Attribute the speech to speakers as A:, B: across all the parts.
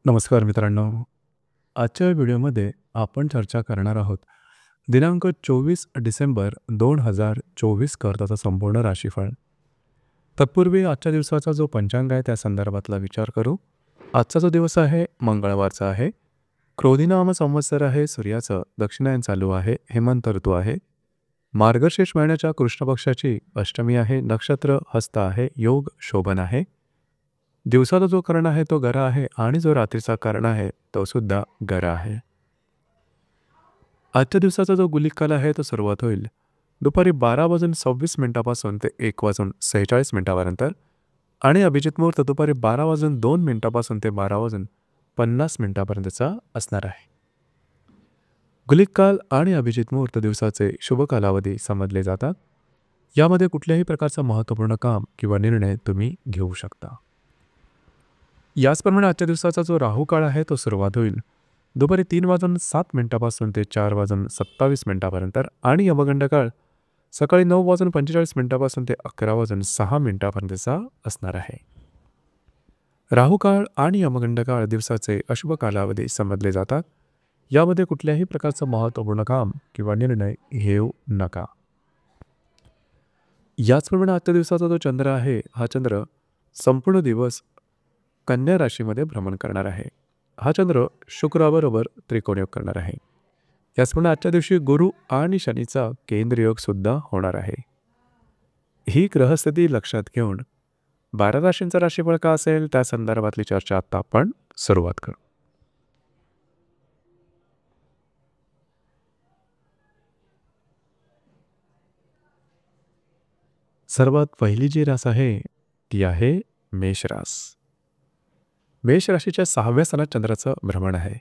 A: नमस्कार मित्रांनो. आजच्या व्हिडिओमध्ये आपण चर्चा करणार आहोत दिनांक 24 डिसेंबर 2024 करताचा संपूर्ण राशीफळ. तत्पूर्वी आजच्या दिवसाचा जो पंचांग आहे त्या संदर्भातला विचार करू. आजचा जो दिवस आहे मंगळवारचा आहे. क्रोधी नाम संवत्सर आहे. सूर्याचं दक्षिणायन चालू आहे. हेमंत ऋतू आहे. मार्गशीर्ष महिन्याच्या कृष्ण पक्षाची अष्टमी आहे. नक्षत्र हस्त आहे. योग शोभन आहे. दिवसाचा जो कर्ण आहे तो गरा आहे आणि जो रात्रीचा कर्ण आहे तो सुद्धा गरा आहे. आजच्या दिवसाचा जो गुलिक काल आहे तो सुरुवात होईल दुपारी 12:26 ते 1:46 आणि अभिजित मुहूर्त दुपारी 12:02 ते 12:50 असणार आहे. गुलिक काल आणि अभिजित मुहूर्त दिवसाचे शुभ कालावधी समजले जातात. यामध्ये कुठल्याही प्रकारचं महत्त्वपूर्ण काम किंवा निर्णय तुम्ही घेऊ शकता. याचप्रमाणे आजच्या दिवसाचा जो राहू काळ आहे तो सुरुवात होईल दुपारी 3:07 ते 4:27 आणि यमगंड काळ सकाळी 9:45 ते 11:06 असणार आहे. राहू काळ आणि यमगंड काळ दिवसाचे अशुभ कालावधी समजले जातात. यामध्ये कुठल्याही प्रकारचं महत्त्वपूर्ण काम किंवा निर्णय घेऊ नका. याचप्रमाणे आजच्या दिवसाचा जो चंद्र आहे हा चंद्र संपूर्ण दिवस कन्या राशीमध्ये भ्रमण करणार आहे. हा चंद्र शुक्राबरोबर त्रिकोणयोग करणार आहे. याचप्रमाणे आजच्या दिवशी गुरु आणि शनीचा केंद्रयोग सुद्धा होणार आहे. ही ग्रहस्थिती लक्षात घेऊन 12 राशींचा राशीफळ का असेल त्या संदर्भातली चर्चा आता आपण सुरुवात करू. सर्वात पहिली जी रास आहे ती आहे मेष रास. मेष राशीच्या 6व्या स्थानात चंद्राचं भ्रमण आहे.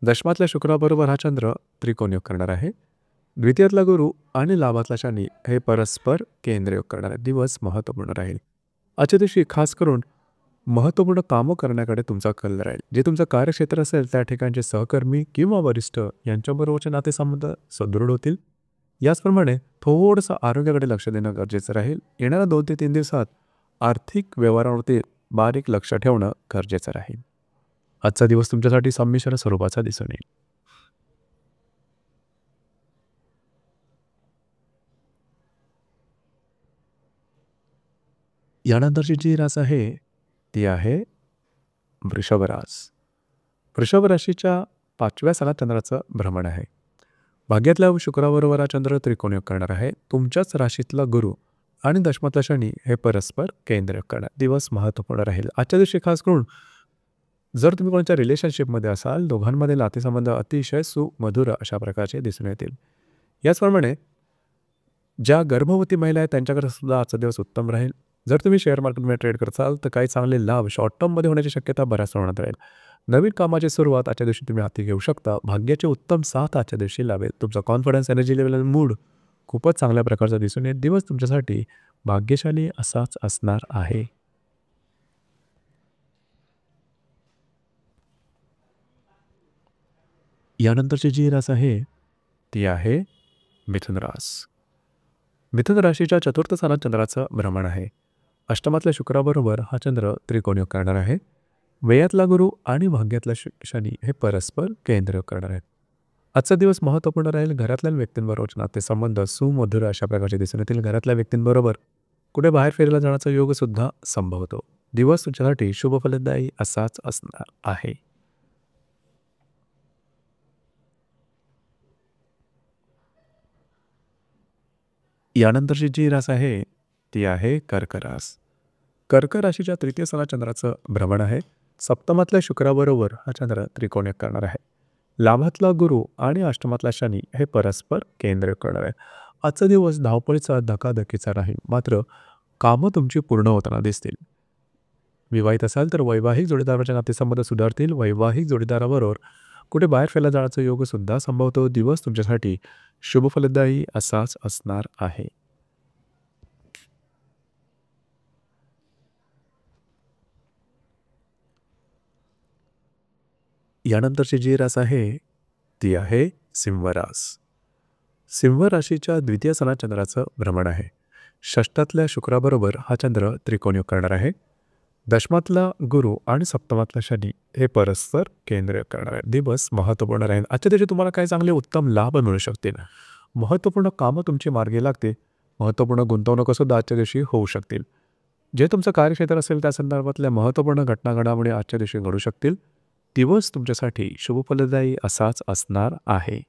A: दशमातल्या शुक्राबरोबर हा चंद्र त्रिकोणयोग करणार आहे. द्वितीयातला गुरु आणि लाभातला शनी हे परस्पर केंद्रयोग करणार आहे. दिवस महत्त्वपूर्ण राहील. आजच्या दिवशी खास करून महत्त्वपूर्ण कामं करण्याकडे तुमचा कल राहील. जे तुमचं कार्यक्षेत्र असेल त्या ठिकाणचे सहकर्मी किंवा वरिष्ठ यांच्याबरोबरचे नातेसंबंध सुदृढ होतील. याचप्रमाणे थोडंसं आरोग्याकडे लक्ष देणं गरजेचं राहील. येणाऱ्या 2 ते 3 दिवसात आर्थिक व्यवहारावरती बारीक लक्ष ठेवणं गरजेचं राहील. आजचा दिवस तुमच्यासाठी संमिश्र स्वरूपाचा दिसून येईल. यानंतरची जी रास आहे ती आहे वृषभ रास. वृषभ राशीच्या 5व्या स्थानात चंद्राचं भ्रमण आहे. भाग्यातल्या शुक्राबरोबर हा चंद्र त्रिकोणयोग करणार आहे. तुमच्याच राशीतला गुरु आणि दशमातला शनी हे परस्पर केंद्रयोग करणार. दिवस महत्त्वपूर्ण राहील. आजच्या दिवशी खास करून जर तुम्ही कोणाच्या रिलेशनशिपमध्ये असाल दोघांमध्ये नातेसंबंध अतिशय सुमधुर अशा प्रकारचे दिसून येतील. याचप्रमाणे ज्या गर्भवती महिला आहेत त्यांच्याकडे सुद्धा आजचा दिवस उत्तम राहील. जर तुम्ही शेअर मार्केटमध्ये ट्रेड करताल तर काही चांगले लाभ शॉर्ट टर्ममध्ये होण्याची शक्यता बऱ्याच प्रमाणात राहील. नवीन कामाची सुरुवात आजच्या दिवशी तुम्ही हाती घेऊ शकता. भाग्याचे उत्तम साथ आजच्या दिवशी लाभेल. तुमचा कॉन्फिडन्स एनर्जी लेवल आणि मूड खूपच चांगल्या प्रकारचा दिसून येईल. दिवस तुमच्यासाठी भाग्यशाली असाच असणार आहे. यानंतरची जी रास आहे ती आहे मिथुन रास. मिथुन राशीच्या 4थ्या स्थानात चंद्राचं भ्रमण आहे. अष्टमातल्या शुक्राबरोबर हा चंद्र त्रिकोणयोग करणार आहे. व्ययातला गुरु आणि भाग्यातला शनी हे परस्पर केंद्रयोग करणार आहेत. आजचा दिवस महत्त्वपूर्ण राहील. घरातल्या व्यक्तींबरोबर नातेसंबंध सुमधुर अशा प्रकारचे दिसून येतील. घरातल्या व्यक्तींबरोबर कुठे बाहेर फिरायला जाण्याचा योग सुद्धा संभवतो. दिवस तुमच्यासाठी शुभ फलदायी असाच असणार आहे. यानंतरची जी रास आहे ती आहे कर्क रास. कर्क राशीच्या 3य स्थानात चंद्राचं भ्रमण आहे. सप्तमातल्या शुक्राबरोबर हा चंद्र त्रिकोणयोग करणार आहे. लाभातला गुरु आणि अष्टमातला शनी हे परस्पर केंद्रयोग करणार आहे. आजचा दिवस धावपळीचा धकाधकीचा राहील. मात्र कामं तुमची पूर्ण होताना दिसतील. विवाहित असाल तर वैवाहिक जोडीदाराचे नातेसंबंध सुधारतील. वैवाहिक जोडीदाराबरोबर कुठे बाहेर फिरायला जाण्याचा योग सुद्धा संभवतो. दिवस तुमच्यासाठी शुभ फलदायी असाच असणार आहे. यानंतरची जी रास आहे ती आहे सिंह रास. सिंह राशीच्या 2य स्थानात चंद्राचं भ्रमण आहे. षष्ठातल्या शुक्राबरोबर हा चंद्र त्रिकोणयोग करणार आहे. दशमातला गुरु आणि सप्तमातला शनी हे परस्पर केंद्र करणारे दिवस महत्त्वपूर्ण राहील. आजच्या दिवशी तुम्हाला काही चांगले उत्तम लाभ मिळू शकतील. महत्त्वपूर्ण कामं तुमची मार्गी लागते. महत्त्वपूर्ण गुंतवणुका सुद्धा आजच्या दिवशी होऊ शकतील. जे तुमचं कार्यक्षेत्र असेल त्या संदर्भातल्या महत्त्वपूर्ण घटना घडामोडी आजच्या दिवशी घडू शकतील. दिवस तुमच्यासाठी शुभफलदायी असाच असणार आहे.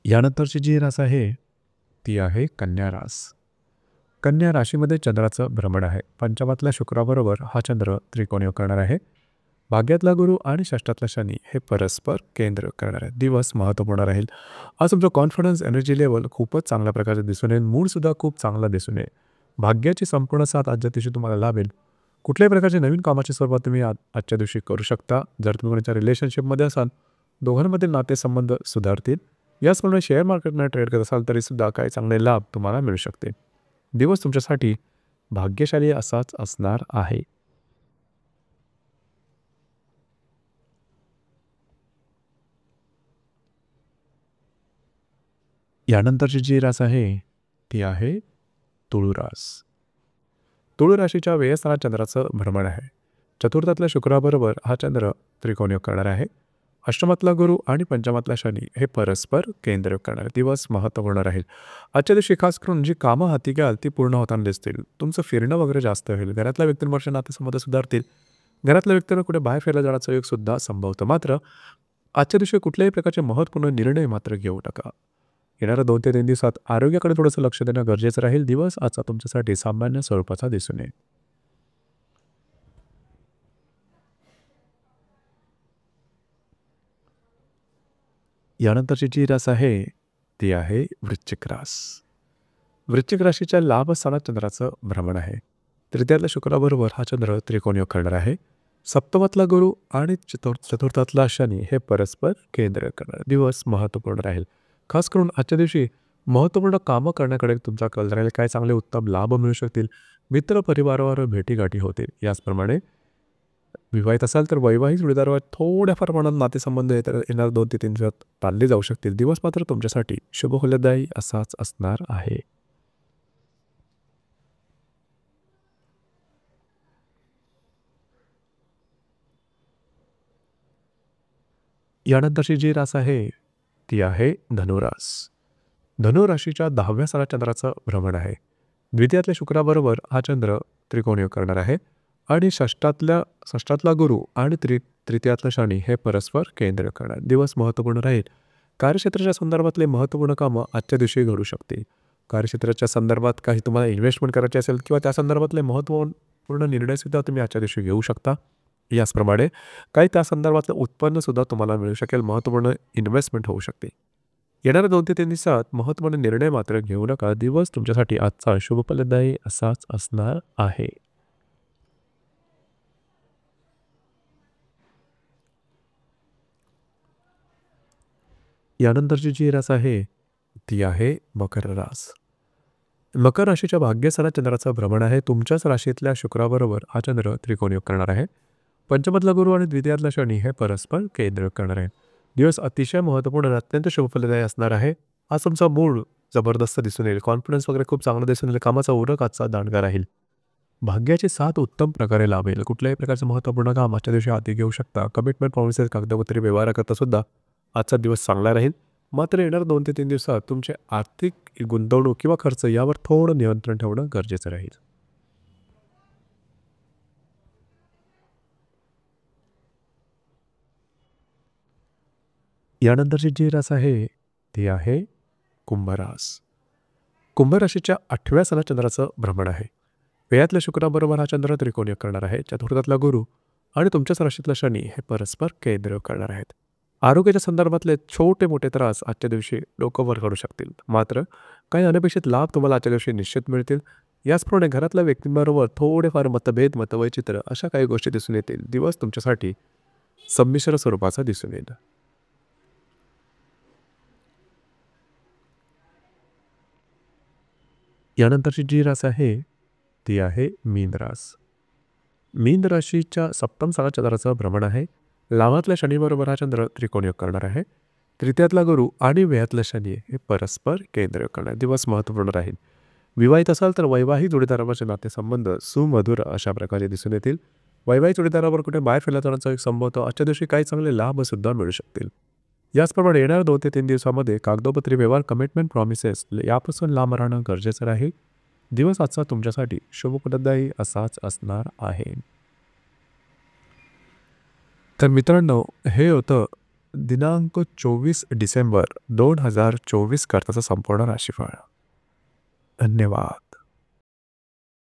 A: यानंतरची जी रास आहे ती आहे कन्या रास. कन्या राशीमध्ये चंद्राचं भ्रमण आहे. पंचमातल्या शुक्राबरोबर हा चंद्र त्रिकोणी करणार आहे. भाग्यातला गुरु आणि षष्ठातला शनी हे परस्पर केंद्र करणार आहे. दिवस महत्त्वपूर्ण राहील. आज तुमचं कॉन्फिडन्स एनर्जी लेवल खूपच चांगल्या प्रकारे दिसून येईल. मूडसुद्धा खूप चांगला दिसून येईल. भाग्याची संपूर्ण साथ आजच्या दिवशी तुम्हाला लाभेल. कुठल्याही प्रकारच्या नवीन कामाची सुरुवात तुम्ही आजच्या दिवशी करू शकता. जर तुम्ही कोणाच्या रिलेशनशिपमध्ये असाल दोघांमधील नातेसंबंध सुधारतील. याचप्रमाणे शेअर मार्केटमध्ये ट्रेड करत असाल तरीसुद्धा काही चांगले लाभ तुम्हाला मिळू शकते. दिवस तुमच्यासाठी भाग्यशाली असाच असणार आहे. यानंतरची जी रास आहे ती आहे तुळू रास. तुळू राशीच्या व्ययस्थानात चंद्राचं भ्रमण आहे. चतुर्थातल्या शुक्राबरोबर हा चंद्र त्रिकोणी करणार आहे. अष्टमातला गुरु आणि पंचमातला शनी हे परस्पर केंद्र करणारे दिवस महत्त्वपूर्ण राहील. आजच्या दिवशी खास करून जी कामं हाती घ्याल ती पूर्ण होताना दिसतील. तुमचं फिरणं वगैरे जास्त होईल. घरातल्या व्यक्तींवरचे नातेसंबंध सुधारतील. घरातल्या व्यक्तींना कुठे बाहेर फिरायला जाण्याचा योगसुद्धा संभवतं. मात्र आजच्या दिवशी कुठल्याही प्रकारचे महत्त्वपूर्ण निर्णय मात्र घेऊ नका. येणाऱ्या 2 ते 3 दिवसात आरोग्याकडे थोडंसं लक्ष देणं गरजेचं राहील. दिवस आजचा तुमच्यासाठी सामान्य स्वरूपाचा दिसून येईल. यानंतरची जी रास आहे ती आहे वृश्चिक रास. वृश्चिक राशीच्या लाभ स्थानात चंद्राचं भ्रमण आहे. तृतीयातल्या शुक्राबरोबर हा चंद्र त्रिकोणी करणार आहे. सप्तमातला गुरु आणि चतुर्थातला शनी हे परस्पर केंद्र करणार. दिवस महत्त्वपूर्ण राहील. खास करून आजच्या दिवशी महत्त्वपूर्ण कामं करण्याकडे तुमचा कल राहील. काय चांगले उत्तम लाभ मिळू शकतील. मित्र परिवारावर भेटीगाठी होतील. याचप्रमाणे विवाहित असाल तर वैवाहिक जोडीदारावर थोड्याफार प्रमाणात नातेसंबंध येणार 2 ते 3 दिवसात टाळले जाऊ शकतील. दिवस मात्र तुमच्यासाठी शुभफलदायी असाच असणार आहे. यानंतरची जी रास आहे ती आहे धनुरास. धनुराशीच्या 10व्या स्थानात चंद्राचं भ्रमण आहे. द्वितीयातल्या शुक्राबरोबर हा चंद्र त्रिकोणी करणार आहे आणि षष्ठातला गुरु आणि तृतीयातला शनी हे परस्पर केंद्र करणार. दिवस महत्त्वपूर्ण राहील. कार्यक्षेत्राच्या संदर्भातले महत्त्वपूर्ण कामं आजच्या दिवशी घडू शकतील. कार्यक्षेत्राच्या संदर्भात काही तुम्हाला इन्व्हेस्टमेंट करायची असेल किंवा त्या संदर्भातले महत्त्वपूर्ण निर्णयसुद्धा तुम्ही आजच्या दिवशी घेऊ शकता. याचप्रमाणे काही त्या संदर्भातलं उत्पन्नसुद्धा तुम्हाला मिळू शकेल. महत्त्वपूर्ण इन्व्हेस्टमेंट होऊ शकते. येणाऱ्या 2 ते 3 दिवसात महत्त्वपूर्ण निर्णय मात्र घेऊ नका. दिवस तुमच्यासाठी आजचा शुभफलदायी असाच असणार आहे. यानंतरची जी रास आहे ती आहे मकर रास. मकर राशीच्या भाग्यस्थानात चंद्राचं भ्रमण आहे. तुमच्याच राशीतल्या शुक्राबरोबर हा चंद्र त्रिकोणी करणार आहे. पंचमातला गुरु आणि द्वितीयातला शनी हे परस्पर केंद्र करणार आहे. दिवस अतिशय महत्त्वपूर्ण आणि अत्यंत शुभफलदायी असणार आहे. आज तुमचा मूड जबरदस्त दिसून येईल. कॉन्फिडन्स वगैरे खूप चांगला दिसून येईल. कामाचा उरक आजचा दांडगा राहील. भाग्याची साथ उत्तम प्रकारे लाभेल. कुठल्याही प्रकारचं महत्त्वपूर्ण काम आजच्या दिवशी हाती घेऊ शकता. कमिटमेंट प्रॉमिसेस कागदपत्री व्यवहाराकरता सुद्धा आजचा दिवस चांगला राहील. मात्र येणाऱ्या 2 ते 3 दिवसात तुमचे आर्थिक गुंतवणूक किंवा खर्च यावर थोडं नियंत्रण ठेवणं गरजेचं राहील. यानंतरची जी रास आहे ती आहे कुंभरास. कुंभ राशीच्या 8व्या स्थानात चंद्राचं भ्रमण आहे. व्ययातल्या शुक्राबरोबर हा चंद्र त्रिकोणी करणार आहे. चतुर्थातला गुरु आणि तुमच्याच राशीतला शनी हे परस्पर केंद्र करणार आहेत. आरोग्याच्या संदर्भातले छोटे मोठे त्रास आजच्या दिवशी डोकं वर करू शकतील. मात्र काही अनपेक्षित लाभ तुम्हाला आजच्या दिवशी निश्चित मिळतील. याचप्रमाणे घरातल्या व्यक्तींबरोबर थोडेफार मतभेद मतवैचित्र अशा काही गोष्टी दिसून येतील. दिवस तुमच्यासाठी संमिश्र स्वरूपाचा दिसून येईल. यानंतरची जी रास आहे ती आहे मीन रास. मीन राशीच्या सप्तम स्थानात चंद्राचं भ्रमण आहे. लाभातल्या शनीबरोबर हा चंद्र त्रिकोणी करणार आहे. तृतीयातला गुरु आणि व्ययातलं शनी हे परस्पर केंद्र करणारे दिवस महत्त्वपूर्ण राहील. विवाहित असाल तर वैवाहिक जोडीदाराबरोबरचे नातेसंबंध सुमधुर अशा प्रकारे दिसून येतील. वैवाहिक जोडीदाराबरोबर कुठे बाहेर फिरला जाण्याचा एक संभव होतो. आजच्या दिवशी काही चांगले लाभसुद्धा मिळू शकतील. याचप्रमाणे येणाऱ्या 2 ते 3 दिवसामध्ये कागदोपत्री व्यवहार, कमिटमेंट, प्रॉमिसेस यापासून लांब राहणं गरजेचं राहील. दिवस आजचा तुमच्यासाठी शुभप्रदायी असाच असणार आहे. तर मित्रांनो, हे होतं दिनांक 24 डिसेंबर 2024 करताचं संपूर्ण राशीफळ. धन्यवाद.